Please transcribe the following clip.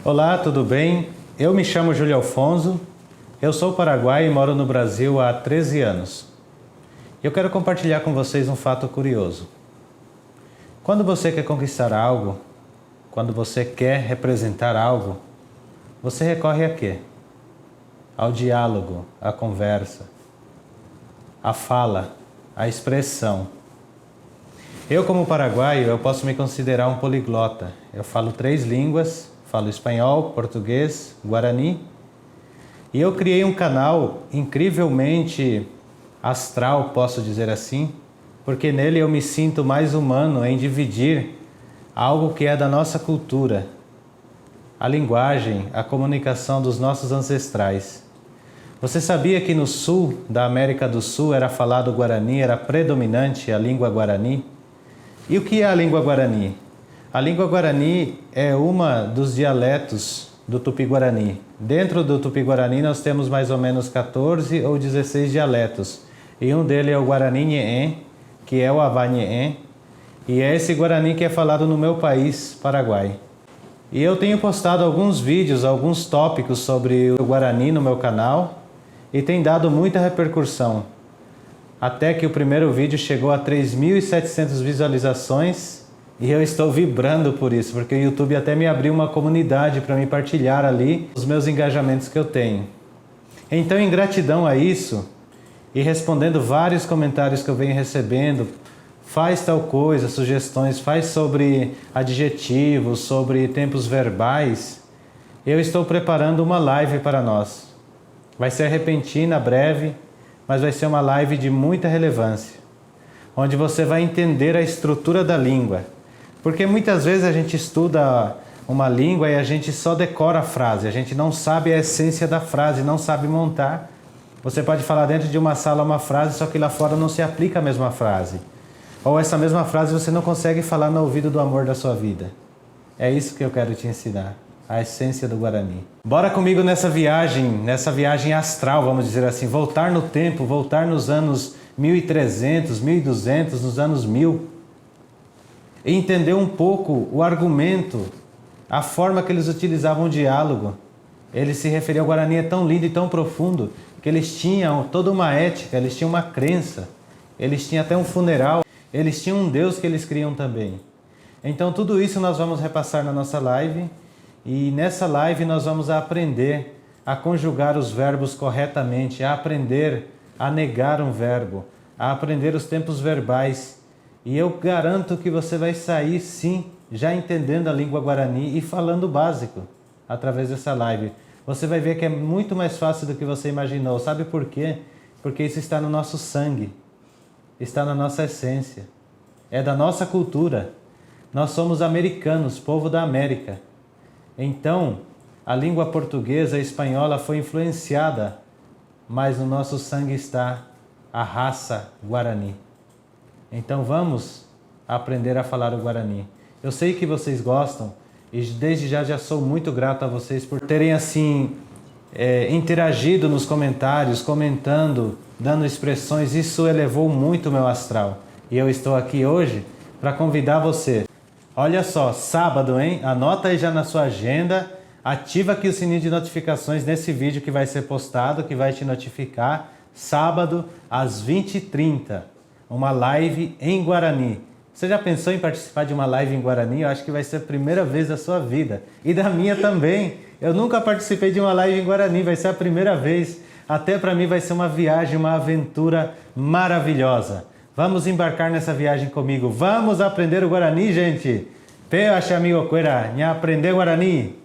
Olá, tudo bem? Eu me chamo Júlio Alfonso, eu sou paraguaio e moro no Brasil há 13 anos. Eu quero compartilhar com vocês um fato curioso. Quando você quer conquistar algo, quando você quer representar algo, você recorre a quê? Ao diálogo, à conversa, à fala, à expressão. Eu, como paraguaio, eu posso me considerar um poliglota. Eu falo 3 línguas, falo espanhol, português, guarani. E eu criei um canal incrivelmente astral, posso dizer assim, porque nele eu me sinto mais humano em dividir algo que é da nossa cultura, a linguagem, a comunicação dos nossos ancestrais. Você sabia que no sul da América do Sul era falado guarani, era predominante a língua guarani? E o que é a língua guarani? A língua guarani é uma dos dialetos do Tupi-Guarani. Dentro do Tupi-Guarani nós temos mais ou menos 14 ou 16 dialetos. E um deles é o Guarani-Nhé, que é o Avá-Nhé, e é esse Guarani que é falado no meu país, Paraguai. E eu tenho postado alguns vídeos, alguns tópicos sobre o Guarani no meu canal e tem dado muita repercussão. Até que o primeiro vídeo chegou a 3.700 visualizações e eu estou vibrando por isso, porque o YouTube até me abriu uma comunidade para me partilhar ali os meus engajamentos que eu tenho. Então, em gratidão a isso, e respondendo vários comentários que eu venho recebendo, faz tal coisa, sugestões, faz sobre adjetivos, sobre tempos verbais, eu estou preparando uma live para nós. Vai ser repentina, breve, mas vai ser uma live de muita relevância, onde você vai entender a estrutura da língua. Porque muitas vezes a gente estuda uma língua e a gente só decora a frase, a gente não sabe a essência da frase, não sabe montar. Você pode falar dentro de uma sala uma frase, só que lá fora não se aplica a mesma frase. Ou essa mesma frase você não consegue falar no ouvido do amor da sua vida. É isso que eu quero te ensinar. A essência do Guarani. Bora comigo nessa viagem astral, vamos dizer assim, voltar no tempo, voltar nos anos 1300, 1200, nos anos 1000, e entender um pouco o argumento, a forma que eles utilizavam o diálogo. Eles se referiam ao Guarani, é tão lindo e tão profundo, que eles tinham toda uma ética, eles tinham uma crença, eles tinham até um funeral, eles tinham um Deus que eles criam também. Então tudo isso nós vamos repassar na nossa live. E nessa live nós vamos aprender a conjugar os verbos corretamente, a aprender a negar um verbo, a aprender os tempos verbais. E eu garanto que você vai sair, sim, já entendendo a língua guarani e falando o básico através dessa live. Você vai ver que é muito mais fácil do que você imaginou. Sabe por quê? Porque isso está no nosso sangue, está na nossa essência, é da nossa cultura. Nós somos americanos, povo da América. Então, a língua portuguesa e espanhola foi influenciada, mas no nosso sangue está a raça Guarani. Então vamos aprender a falar o Guarani. Eu sei que vocês gostam e desde já sou muito grato a vocês por terem assim interagido nos comentários, comentando, dando expressões. Isso elevou muito o meu astral. E eu estou aqui hoje para convidar você. Olha só, sábado, hein? Anota aí já na sua agenda, ativa aqui o sininho de notificações nesse vídeo que vai ser postado, que vai te notificar. Sábado, às 20h30, uma live em Guarani. Você já pensou em participar de uma live em Guarani? Eu acho que vai ser a primeira vez da sua vida. E da minha também. Eu nunca participei de uma live em Guarani, vai ser a primeira vez. Até para mim vai ser uma viagem, uma aventura maravilhosa. Vamos embarcar nessa viagem comigo. Vamos aprender o Guarani, gente. Pe acha amigo cuera, nha aprender Guarani.